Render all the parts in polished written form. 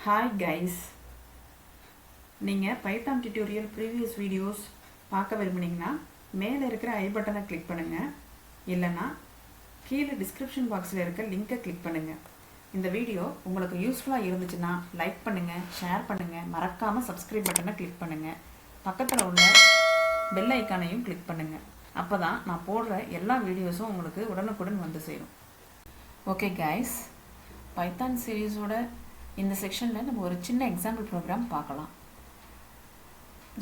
Hi guys, நீங்கள் Python tutorial previous videos பார்க்க விரும்புனீங்கன்னா மேலே இருக்கிற ஐ பட்டனை கிளிக் பண்ணுங்கள், இல்லைனா கீழே டிஸ்கிரிப்ஷன் பாக்ஸில் இருக்க லிங்கை கிளிக் பண்ணுங்கள். இந்த வீடியோ உங்களுக்கு யூஸ்ஃபுல்லாக இருந்துச்சுன்னா லைக் பண்ணுங்கள், ஷேர் பண்ணுங்கள், மறக்காமல் சப்ஸ்கிரைப் பட்டனை கிளிக் பண்ணுங்கள். பக்கத்தில் உள்ள பெல் ஐக்கானையும் கிளிக் பண்ணுங்கள். அப்போ தான் நான் போடுற எல்லா வீடியோஸும் உங்களுக்கு உடனுக்குடன் வந்து சேரும். ஓகே கைஸ், பைத்தான் சீரீஸோட இந்த செக்ஷனில் நம்ம ஒரு சின்ன எக்ஸாம்பிள் ப்ரோக்ராம் பார்க்கலாம்.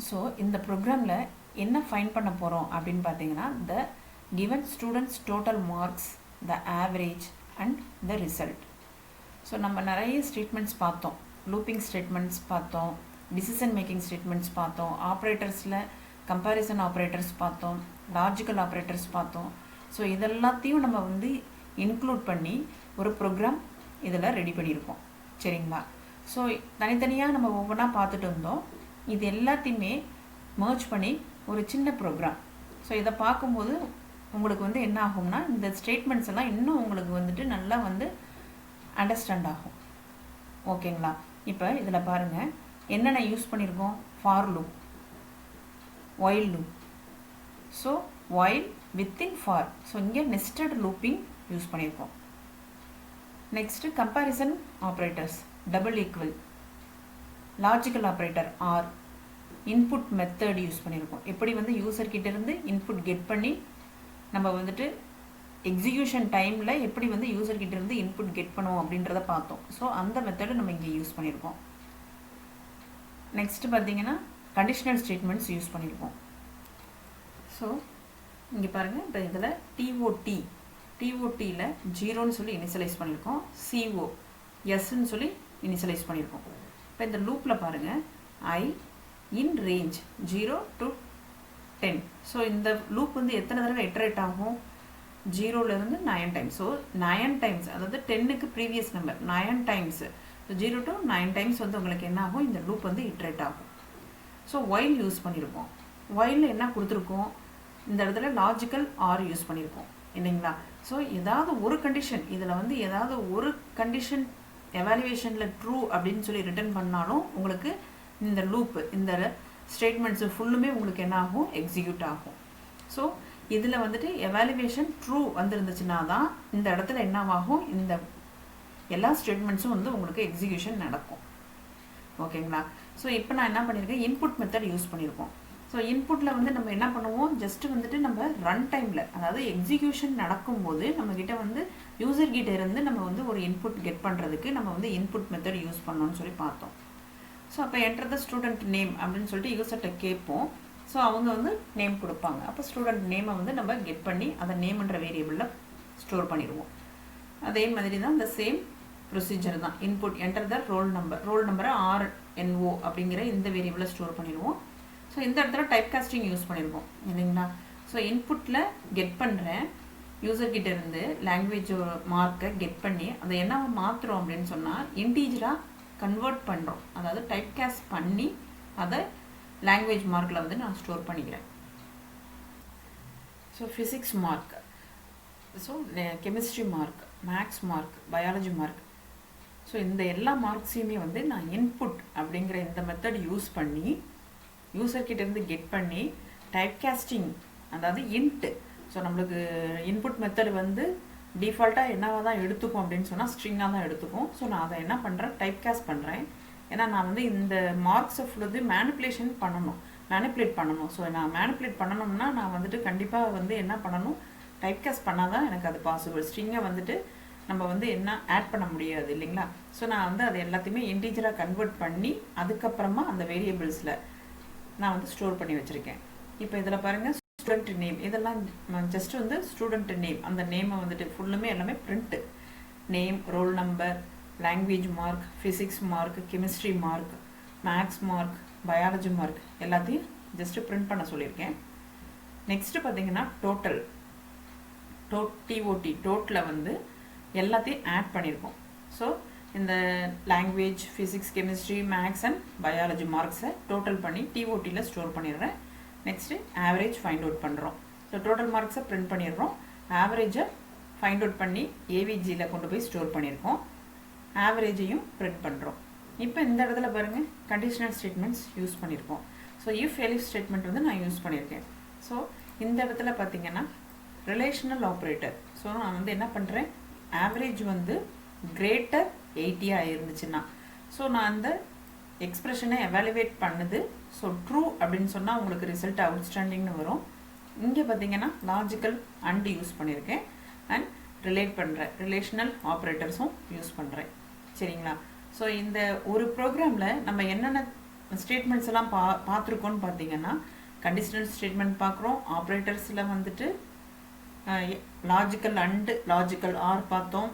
ஸோ இந்த ப்ரோக்ராமில் என்ன ஃபைண்ட் பண்ண போகிறோம் அப்படின்னு பார்த்தீங்கன்னா, the given students total marks, the average and the result. So நம்ம நிறைய ஸ்டேட்மெண்ட்ஸ் பார்த்தோம், லூப்பிங் ஸ்டேட்மெண்ட்ஸ் பார்த்தோம், டிசிஷன் மேக்கிங் ஸ்டேட்மெண்ட்ஸ் பார்த்தோம், ஆப்ரேட்டர்ஸில் கம்பேரிசன் ஆப்ரேட்டர்ஸ் பார்த்தோம், லாஜிக்கல் ஆப்ரேட்டர்ஸ் பார்த்தோம். ஸோ இதெல்லாத்தையும் நம்ம வந்து இன்க்ளூட் பண்ணி ஒரு ப்ரோக்ராம் இதில் ரெடி பண்ணியிருக்கோம். சரிங்களா? ஸோ தனித்தனியாக நம்ம ஒவ்வொன்றா பார்த்துட்டு இருந்தோம். இது எல்லாத்தையுமே மர்ஜ் பண்ணி ஒரு சின்ன ப்ரோக்ராம். ஸோ இதை பார்க்கும்போது உங்களுக்கு வந்து என்ன ஆகும்னா, இந்த ஸ்டேட்மெண்ட்ஸ் எல்லாம் இன்னும் உங்களுக்கு வந்துட்டு நல்லா வந்து அண்டர்ஸ்டாண்ட் ஆகும். ஓகேங்களா? இப்போ இதில் பாருங்கள், என்னென்ன யூஸ் பண்ணியிருக்கோம். For loop, while loop. So while within for. So இங்கே நெஸ்டட் லூப்பிங் யூஸ் பண்ணியிருக்கோம். Next comparison operators, double equal, logical operator or, input method use பண்ணியிருக்கோம். எப்படி வந்து யூசர்கிட்ட இருந்து இன்புட் கெட் பண்ணி நம்ம வந்துட்டு எக்ஸிக்யூஷன் டைமில் எப்படி வந்து யூசர்கிட்ட இருந்து இன்புட் கெட் பண்ணுவோம் அப்படின்றத பார்த்தோம். ஸோ அந்த மெத்தடு நம்ம இங்கே யூஸ் பண்ணியிருக்கோம். நெக்ஸ்ட்டு பார்த்தீங்கன்னா கண்டிஷனல் ஸ்டேட்மெண்ட்ஸ் யூஸ் பண்ணியிருக்கோம். ஸோ இங்கே பாருங்கள், இப்போ இதில் டிஓடியில் 0ன்னு சொல்லி இனிஷியலைஸ் பண்ணியிருக்கோம், CO எஸ்ன்னு சொல்லி இனிஷியலைஸ் பண்ணியிருக்கோம். இப்போ இந்த லூப்பில் பாருங்கள், I in range 0 to 10. So இந்த லூப் வந்து எத்தனை தடவை இட்ரேட் ஆகும்? 0லேருந்து 9 டைம்ஸ். ஸோ 9 டைம்ஸ், அதாவது 10க்கு previous number 9 times. So 0 to 9 times வந்து உங்களுக்கு என்ன ஆகும்? இந்த லூப் வந்து இட்ரேட் ஆகும். ஸோ ஒயில் யூஸ் பண்ணியிருக்கோம். ஒயிலில் என்ன கொடுத்துருக்கோம்? இந்த இடத்துல லாஜிக்கல் ஆர் யூஸ் பண்ணியிருக்கோம் இல்லைங்களா? ஸோ ஏதாவது ஒரு கண்டிஷன், இதில் வந்து ஏதாவது ஒரு கண்டிஷன் எவாலுவேஷனில் ட்ரூ அப்படின்னு சொல்லி ரிட்டர்ன் பண்ணாலும் உங்களுக்கு இந்த லூப்பு, இந்த ஸ்டேட்மெண்ட்ஸு ஃபுல்லுமே உங்களுக்கு என்ன ஆகும்? எக்ஸிக்யூட் ஆகும். ஸோ இதில் வந்துட்டு எவாலுவேஷன் ட்ரூ வந்துருந்துச்சுன்னா தான் இந்த இடத்துல என்னவாகும்? இந்த எல்லா ஸ்டேட்மெண்ட்ஸும் வந்து உங்களுக்கு எக்ஸிக்யூஷன் நடக்கும். ஓகேங்களா? ஸோ இப்போ நான் என்ன பண்ணியிருக்கேன்? இன்புட் மெத்தட் யூஸ் பண்ணியிருக்கோம். ஸோ இன்புட்டில் வந்து நம்ம என்ன பண்ணுவோம்? ஜஸ்ட்டு வந்துட்டு நம்ம ரன் டைமில், அதாவது எக்ஸிக்யூஷன் நடக்கும்போது நம்மக்கிட்ட வந்து யூசர்கிட்ட இருந்து நம்ம வந்து ஒரு இன்புட் கெட் பண்ணுறதுக்கு நம்ம வந்து இன்புட் மெத்தட் யூஸ் பண்ணோன்னு சொல்லி பார்த்தோம். ஸோ அப்போ என்டர் த ஸ்டூடெண்ட் நேம் அப்படின்னு சொல்லிட்டு யூசர்கிட்ட கேட்போம். ஸோ அவங்க வந்து நேம் கொடுப்பாங்க. அப்போ ஸ்டூடெண்ட் நேமை வந்து நம்ம கெட் பண்ணி அதை நேம்ன்ற வேரியபிளில் ஸ்டோர் பண்ணிடுவோம். அதே மாதிரி தான் இந்த சேம் ப்ரொசீஜர் தான். இன்புட் என்டர் த ரோல் நம்பரை RNO அப்படிங்கிற இந்த வேரியபிளில் ஸ்டோர் பண்ணிடுவோம். ஸோ இந்த இடத்துல டைப் காஸ்டிங் யூஸ் பண்ணியிருக்கோம் இல்லைங்களா? ஸோ இன்புட்டில் கெட் பண்ணுறேன், யூசர்கிட்ட இருந்து லாங்குவேஜ் மார்க்கை கெட் பண்ணி அதை என்ன மாற்றுறோம் அப்படின்னு சொன்னால் இன்டீஜராக கன்வெர்ட் பண்ணுறோம். அதாவது டைப் காஸ்ட் பண்ணி அதை லாங்குவேஜ் மார்க்கில் வந்து நான் ஸ்டோர் பண்ணிக்கிறேன். So physics mark, so chemistry mark, maths mark, biology mark. So இந்த எல்லா மார்க்ஸையுமே வந்து நான் இன்புட் அப்படிங்கிற இந்த மெத்தட் யூஸ் பண்ணி யூசர்கிட்டேருந்து கெட் பண்ணி டைப் காஸ்டிங், அதாவது இன்ட்டு. ஸோ நம்மளுக்கு இன்புட் மெத்தட் வந்து டிஃபால்ட்டாக என்னவாக தான் எடுத்துக்கும் அப்படின்னு சொன்னால் ஸ்ட்ரிங்காக தான் எடுத்துக்கும். ஸோ நான் அதை என்ன பண்ணுறேன்? டைப் காஸ்ட் பண்ணுறேன். ஏன்னா நான் வந்து இந்த மார்க்ஸை ஃபுல்லது மேனிப்புலேட் பண்ணணும். ஸோ நான் மேனிப்புலேட் பண்ணணும்னா நான் வந்துட்டு கண்டிப்பாக வந்து என்ன பண்ணணும்? டைப் காஸ்ட் பண்ணால் தான் எனக்கு அது பாசிபிள். ஸ்ட்ரிங்கை வந்துட்டு நம்ம வந்து என்ன ஆட் பண்ண முடியாது இல்லைங்களா? ஸோ நான் வந்து அதை எல்லாத்தையுமே இன்டீஜராக கன்வெர்ட் பண்ணி அதுக்கப்புறமா அந்த வேரியபிள்ஸில் நான் வந்து ஸ்டோர் பண்ணி வச்சுருக்கேன். இப்போ இதில் பாருங்கள், ஸ்டூடெண்ட் நேம், இதெல்லாம் ஜஸ்ட் வந்து ஸ்டூடெண்ட் நேம், அந்த நேமை வந்துட்டு ஃபுல்லுமே எல்லாமே print. Name, roll number, language mark, physics mark, chemistry mark, maths mark, biology mark எல்லாத்தையும் ஜஸ்ட்டு பிரிண்ட் பண்ண சொல்லியிருக்கேன். நெக்ஸ்ட்டு பார்த்தீங்கன்னா டோட்டலில் வந்து எல்லாத்தையும் ஆட் பண்ணியிருக்கோம். ஸோ இந்த language, physics, chemistry, maths and biology மார்க்ஸை டோட்டல் பண்ணி டிஓடியில் ஸ்டோர் பண்ணிடுறேன். நெக்ஸ்ட்டு ஆவரேஜ் ஃபைண்ட் அவுட் பண்ணுறோம். ஸோ டோட்டல் மார்க்ஸை பிரிண்ட் பண்ணிடுறோம். ஆவரேஜை ஃபைண்ட் அவுட் பண்ணி ஏவிஜியில் கொண்டு போய் ஸ்டோர் பண்ணியிருக்கோம். ஆவரேஜையும் பிரிண்ட் பண்ணுறோம். இப்போ இந்த இடத்துல பாருங்கள் கண்டிஷனல் ஸ்டேட்மெண்ட்ஸ் யூஸ் பண்ணியிருக்கோம். ஸோ இஃப் எலிஃப் ஸ்டேட்மெண்ட் வந்து நான் யூஸ் பண்ணியிருக்கேன். ஸோ இந்த இடத்துல பார்த்தீங்கன்னா ரிலேஷனல் ஆப்ரேட்டர். ஸோ நான் வந்து என்ன பண்ணுறேன், ஆவரேஜ் வந்து கிரேட்டர் 80 இருந்துச்சுன்னா ஸோ நான் அந்த எக்ஸ்பிரஷனை எவாலுவேட் பண்ணுது. ஸோ ட்ரூ அப்படின்னு சொன்னால் உங்களுக்கு ரிசல்ட் அவுட்ஸ்டாண்டிங்னு வரும். இங்கே பார்த்தீங்கன்னா லாஜிக்கல் அண்ட் யூஸ் பண்ணியிருக்கேன் அண்ட் ரிலேட் பண்ணுறேன், ரிலேஷனல் ஆப்ரேட்டர்ஸும் யூஸ் பண்ணுறேன். சரிங்களா? ஸோ இந்த ஒரு ப்ரோக்ராமில் நம்ம என்னென்ன ஸ்டேட்மெண்ட்ஸ் எல்லாம் பார்த்துருக்கோன்னு பார்த்தீங்கன்னா கண்டிஷனல் ஸ்டேட்மெண்ட் பார்க்குறோம், ஆப்ரேட்டர்ஸில் வந்துட்டு லாஜிக்கல் அண்ட் லாஜிக்கல் ஆர் பார்த்தோம்,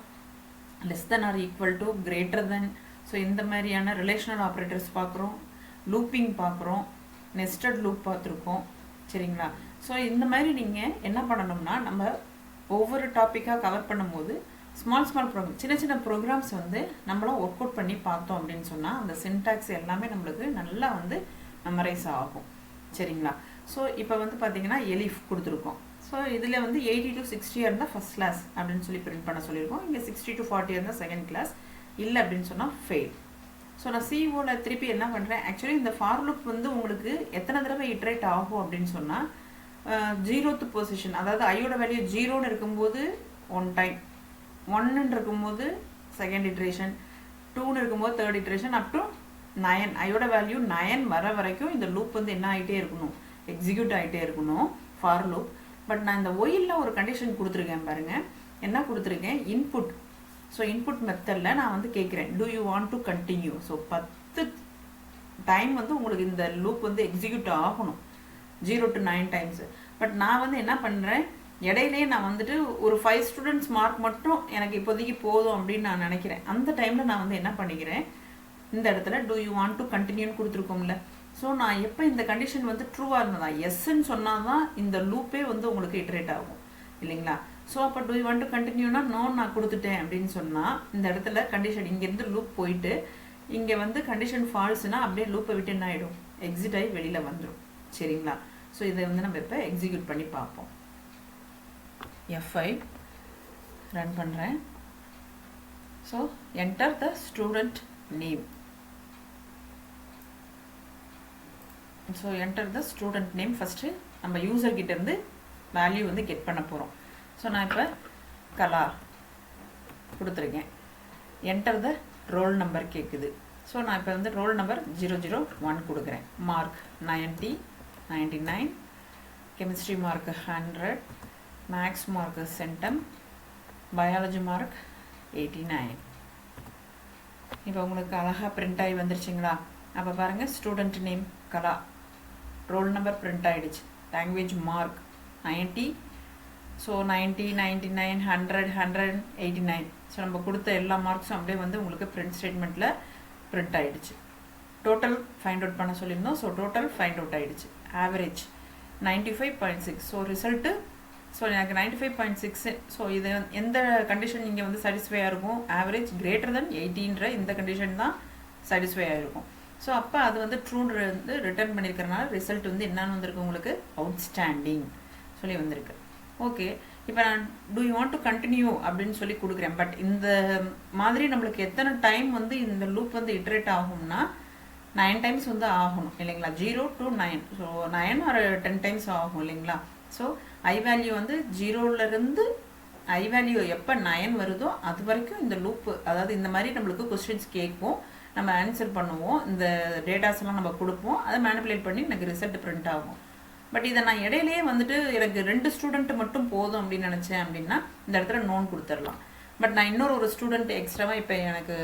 less than or equal to, greater than. So இந்த மாதிரியான ரிலேஷனல் ஆப்ரேட்டர்ஸ் பார்க்குறோம், லூப்பிங் பார்க்குறோம், நெஸ்டட் லூப் பார்த்துருக்கோம். சரிங்களா? ஸோ இந்த மாதிரி நீங்கள் என்ன பண்ணணும்னா நம்ம ஒவ்வொரு டாப்பிக்காக கவர் பண்ணும்போது ஸ்மால் ப்ரோக்ராம் சின்ன சின்ன ப்ரோக்ராம்ஸ் வந்து நம்மளும் ஒர்க் அவுட் பண்ணி பார்த்தோம் அப்படின்னு சொன்னால் அந்த சின்டாக்ஸ் எல்லாமே நம்மளுக்கு நல்லா வந்து மெமரைஸ் ஆகும். சரிங்களா? ஸோ இப்போ வந்து பார்த்தீங்கன்னா எலிஃப் கொடுத்துருக்கோம். ஸோ இதில் வந்து 80 to 60 இருந்தால் ஃபஸ்ட் கிளாஸ் அப்படின்னு சொல்லி பிரிண்ட் பண்ண சொல்லியிருக்கோம். இங்கே 60 to 40 இருந்தால் செகண்ட் கிளாஸ், இல்லை அப்படின்னு சொன்னால் ஃபெயில். ஸோ நான் சிஓவில் திருப்பி என்ன பண்ணுறேன், ஆக்சுவலி இந்த ஃபார் லூப் வந்து உங்களுக்கு எத்தனை தடவை இட்ரேட் ஆகும் அப்படின்னு சொன்னால் 0th பொசிஷன், அதாவது ஐயோட வேல்யூ 0ன்னு இருக்கும்போது 1 டைம், 1ன்னு இருக்கும்போது செகண்ட் இட்ரேஷன், 2ன்னு இருக்கும்போது தேர்ட் இட்ரேஷன், அப் டு 9 ஐயோட வேல்யூ 9 வர வரைக்கும் இந்த லூப் வந்து என்ன ஆகிட்டே இருக்கணும், எக்ஸிக்யூட் ஆகிட்டே இருக்கணும் ஃபார் லூப். பட் நான் இந்த ஒயிலில் ஒரு கண்டிஷன் கொடுத்துருக்கேன் பாருங்கள், என்ன கொடுத்துருக்கேன், இன்புட். ஸோ இன்புட் மெத்தடில் நான் வந்து கேட்குறேன் do you want to continue. So 10 time வந்து உங்களுக்கு இந்த லூப் வந்து எக்ஸிக்யூட் ஆகணும், 0 to 9 டைம்ஸு. பட் நான் வந்து என்ன பண்ணுறேன், இடையிலே நான் வந்துட்டு ஒரு 5 ஸ்டூடெண்ட்ஸ் மார்க் மட்டும் எனக்கு இப்போதைக்கு போதும் அப்படின்னு நான் நினைக்கிறேன். அந்த டைமில் நான் வந்து என்ன பண்ணிக்கிறேன், இந்த இடத்துல டூ யூ வாண்ட் டு கண்டினியூன்னு கொடுத்துருக்கோம்ல. ஸோ நான் எப்போ இந்த கண்டிஷன் வந்து ட்ரூவாக இருந்ததா எஸ்ன்னு சொன்னால் தான் இந்த லூப்பே வந்து உங்களுக்கு இட்ரேட் ஆகும் இல்லைங்களா? ஸோ அப்போ டூ யூ வாண்ட் டு கண்டினியூனா நோ நான் கொடுத்துட்டேன் அப்படின்னு சொன்னால் இந்த இடத்துல கண்டிஷன் இங்கேருந்து லூப் போயிட்டு இங்கே வந்து கண்டிஷன் ஃபால்ஸ்னா அப்படியே லூப்பை விட்டு என்ன ஆகிடும், எக்ஸிட் ஆகி வெளியில் வந்துடும். சரிங்களா? ஸோ இதை வந்து நம்ம இப்போ எக்ஸிக்யூட் பண்ணி பார்ப்போம். F5 ரன் பண்ணுறேன். So enter the student name. So enter the student name first நம்ம யூசர்கிட்ட இருந்து வேல்யூ வந்து கெட் பண்ண போகிறோம். ஸோ நான் இப்போ கலா கொடுத்துருக்கேன். என்டர் த ரோல் நம்பர் கேட்குது. ஸோ நான் இப்போ வந்து ரோல் நம்பர் 001 கொடுக்குறேன். Mark 90, 99, chemistry mark 100, maths mark centum, biology mark 89. இப்போ உங்களுக்கு அழகாக பிரிண்ட் ஆகி வந்துருச்சுங்களா? அப்போ பாருங்கள், student name Kala, roll number print ஆகிடுச்சு, லாங்குவேஜ் மார்க் 90. ஸோ 90, 99, 100, 189. ஸோ நம்ம கொடுத்த எல்லா மார்க்ஸும் அப்படியே வந்து உங்களுக்கு பிரிண்ட் ஸ்டேட்மெண்ட்டில் பிரிண்ட் ஆகிடுச்சு. டோட்டல் ஃபைண்ட் அவுட் பண்ண சொல்லியிருந்தோம். ஸோ டோட்டல் ஃபைண்ட் அவுட் ஆகிடுச்சு. ஆவரேஜ் 95.6. ஸோ ரிசல்ட்டு ஸோ எனக்கு 95.6. ஸோ இது எந்த கண்டிஷன் இங்கே வந்து சாட்டிஸ்ஃபையாக இருக்கும், ஆவரேஜ் கிரேட்டர் தென் 80ன்ற இந்த கண்டிஷன் தான் சாட்டிஸ்ஃபை ஆகிருக்கும். ஸோ அப்போ அது வந்து ட்ரூன்னு வந்து ரிட்டர்ன் பண்ணியிருக்கிறனால ரிசல்ட் வந்து என்னன்னு வந்திருக்கு, உங்களுக்கு அவுட்ஸ்டாண்டிங் சொல்லி வந்திருக்கு. ஓகே, இப்போ நான் do you want to continue அப்படின்னு சொல்லி கொடுக்குறேன். பட் இந்த மாதிரி நம்மளுக்கு எத்தனை டைம் வந்து இந்த லூப் வந்து இட்ரேட் ஆகும்னா 9 டைம்ஸ் வந்து ஆகணும் இல்லைங்களா? 0 to 9. ஸோ 9 or 10 டைம்ஸ் ஆகும் இல்லைங்களா? ஸோ ஐ வேல்யூ வந்து 0லேருந்து ஐ வேல்யூ எப்போ 9 வருதோ அது வரைக்கும் இந்த லூப்பு, அதாவது இந்த மாதிரி நம்மளுக்கு கொஸ்டின்ஸ் கேட்கும், நம்ம ஆன்சர் பண்ணுவோம், இந்த டேட்டாஸ்லாம் நம்ம கொடுப்போம், அதை மேனிப்புலேட் பண்ணி எனக்கு ரிசல்ட் பிரிண்ட் ஆகும். பட் இதை நான் இடையிலேயே வந்துட்டு எனக்கு 2 ஸ்டூடெண்ட் மட்டும் போதும் அப்படின்னு நினச்சேன் அப்படின்னா இந்த இடத்துல நோன் கொடுத்துடலாம். பட் நான் இன்னொரு ஸ்டூடெண்ட் எக்ஸ்ட்ராவாக இப்போ எனக்கு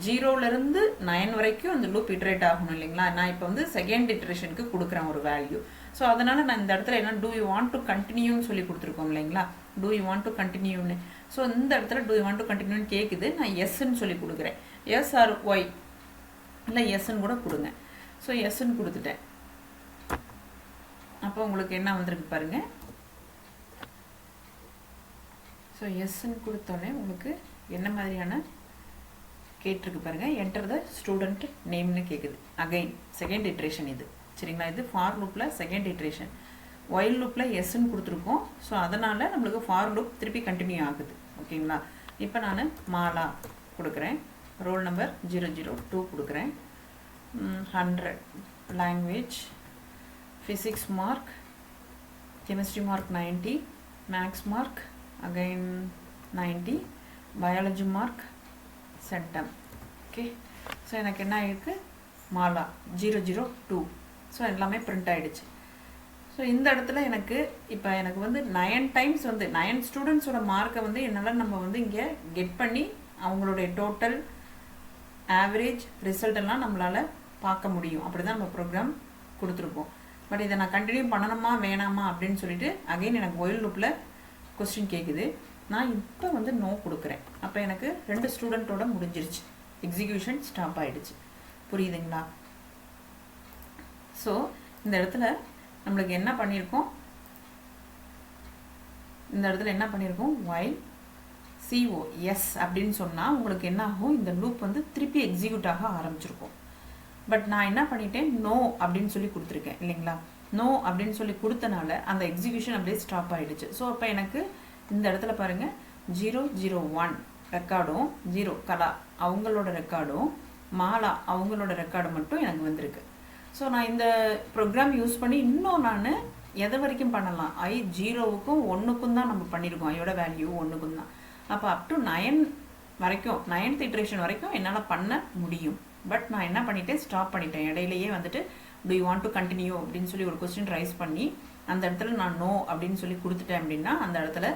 0லேருந்து 9 வரைக்கும் இந்த லூப் இட்ரேட் ஆகணும் இல்லைங்களா? நான் இப்போ வந்து செகண்ட் இட்ரேஷனுக்கு கொடுக்குறேன் ஒரு வேல்யூ. ஸோ அதனால் நான் இந்த இடத்துல என்ன டூ யூ வாண்ட் டு கண்டினியூன்னு சொல்லி கொடுத்துருக்கோம் இல்லைங்களா? டூ யூ வாண்ட் டு கண்டினியூன்னு. ஸோ இந்த இடத்துல டூ யூ வாண்ட் டு கண்டினியூன்னு கேட்குது, நான் எஸ்ன்னு சொல்லி கொடுக்குறேன். எஸ் ஆர் ஒய் இல்லை எஸ்ன்னு கூட கொடுங்க. ஸோ எஸ்ன்னு கொடுத்துட்டேன். அப்போ உங்களுக்கு என்ன வந்திருக்கு பாருங்கள். ஸோ எஸ்ன்னு கொடுத்தோடனே உங்களுக்கு என்ன மாதிரியான கேட்டிருக்கு பாருங்கள், என்டர் த ஸ்டூடெண்ட் நேம்னு கேட்குது. அகைன் செகண்ட் இட்ரேஷன் இது. சரிங்களா? இது ஃபார் லூப்பில் செகண்ட் இட்ரேஷன். ஒயில் லூப்பில் எஸ்ன்னு கொடுத்துருக்கோம். ஸோ அதனால் நம்மளுக்கு ஃபார் லூப் திருப்பி கண்டினியூ ஆகுது. ஓகேங்களா? இப்போ நான் மாலா கொடுக்குறேன். ரோல் நம்பர் 002 கொடுக்குறேன். 100 language, physics mark, chemistry mark 90, maths mark again 90, biology mark centum. Okay, so எனக்கு என்ன ஆகிருக்கு, மாலா 002. ஸோ எல்லாமே பிரிண்ட் ஆகிடுச்சு. ஸோ இந்த இடத்துல எனக்கு இப்போ எனக்கு வந்து 9 டைம்ஸ் வந்து 9 ஸ்டூடெண்ட்ஸோட மார்க்கை வந்து என்னால் நம்ம வந்து இங்கே கெட் பண்ணி அவங்களுடைய டோட்டல் ஆவரேஜ் ரிசல்ட்டெல்லாம் நம்மளால் பார்க்க முடியும். அப்படி தான் நம்ம ப்ரோக்ராம் கொடுத்துருப்போம். பட் இதை நான் கண்டினியூ பண்ணணுமா வேணாமா அப்படின்னு சொல்லிட்டு அகைன் எனக்கு ஒயில் லூப்பில் கொஸ்டின் கேட்குது. நான் இப்போ வந்து நோ கொடுக்குறேன். அப்போ எனக்கு 2 ஸ்டூடெண்ட்டோட முடிஞ்சிருச்சு, எக்ஸிக்யூஷன் ஸ்டாப் ஆகிடுச்சு. புரியுதுங்களா? ஸோ இந்த இடத்துல நம்மளுக்கு என்ன பண்ணியிருக்கோம், இந்த இடத்துல என்ன பண்ணியிருக்கோம், while CO எஸ் அப்படின்னு சொன்னால் உங்களுக்கு என்ன ஆகும், இந்த லூப் வந்து திருப்பி எக்ஸிக்யூட் ஆக ஆரம்பிச்சிருக்கும். பட் நான் என்ன பண்ணிட்டேன், நோ அப்படின்னு சொல்லி கொடுத்துருக்கேன் இல்லைங்களா. நோ அப்படின்னு சொல்லி கொடுத்தனால அந்த எக்ஸிக்யூஷன் அப்படியே ஸ்டாப் ஆகிடுச்சு. ஸோ அப்போ எனக்கு இந்த இடத்துல பாருங்கள் 001 ரெக்கார்டும் 0 கலா அவங்களோட ரெக்கார்டும் மாலா அவங்களோட ரெக்கார்டு மட்டும் எனக்கு வந்திருக்கு. ஸோ நான் இந்த ப்ரோக்ராம் யூஸ் பண்ணி இன்னும் நான் எதை வரைக்கும் பண்ணலாம், 0க்கும் 1க்கும் தான் நம்ம பண்ணியிருக்கோம், ஐயோட வேல்யூ 1க்கும் தான். அப்போ அப் டு 9 வரைக்கும் 9th இட்ரேஷன் வரைக்கும் என்னால் பண்ண முடியும். பட் நான் என்ன பண்ணிட்டேன், ஸ்டாப் பண்ணிட்டேன். இடையிலேயே வந்துட்டு do you want to continue அப்படின்னு சொல்லி ஒரு கொஸ்டின் ரைஸ் பண்ணி அந்த இடத்துல நான் நோ அப்படின்னு சொல்லி கொடுத்துட்டேன் அப்படின்னா அந்த இடத்துல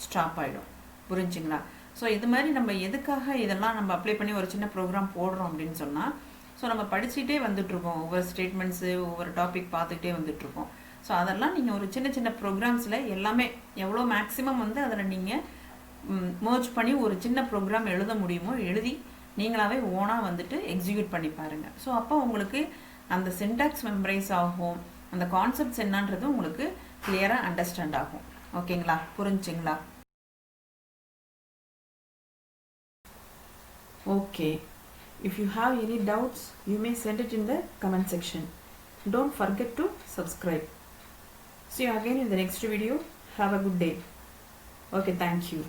ஸ்டாப் ஆகிடும். புரிஞ்சுங்களா? ஸோ இது மாதிரி நம்ம எதுக்காக இதெல்லாம் நம்ம அப்ளை பண்ணி ஒரு சின்ன ப்ரோக்ராம் போடுறோம் அப்படின்னு சொன்னால், ஸோ நம்ம படிச்சுட்டே வந்துட்டுருக்கோம், ஒவ்வொரு ஸ்டேட்மெண்ட்ஸு ஒவ்வொரு டாபிக் பார்த்துக்கிட்டே வந்துட்டுருக்கோம். ஸோ அதெல்லாம் நீங்கள் ஒரு சின்ன சின்ன ப்ரோக்ராம்ஸில் எல்லாமே எவ்வளோ மேக்ஸிமம் வந்து அதில் நீங்கள் மர்ஜ் பண்ணி ஒரு சின்ன ப்ரோக்ராம் எழுத முடியுமோ எழுதி நீங்களாவே ஓனாக வந்துட்டு எக்ஸிக்யூட் பண்ணி பாருங்கள். ஸோ அப்போ உங்களுக்கு அந்த சின்டாக்ஸ் மெமரைஸ் ஆகும், அந்த கான்செப்ட்ஸ் என்னன்றது உங்களுக்கு கிளியராக அண்டர்ஸ்டாண்ட் ஆகும். ஓகேங்களா? புரிஞ்சுங்களா? Okay. If you have any doubts, you may send it in the comment section. Don't forget to subscribe. See you again in the next video. Have a good day. Okay, thank you.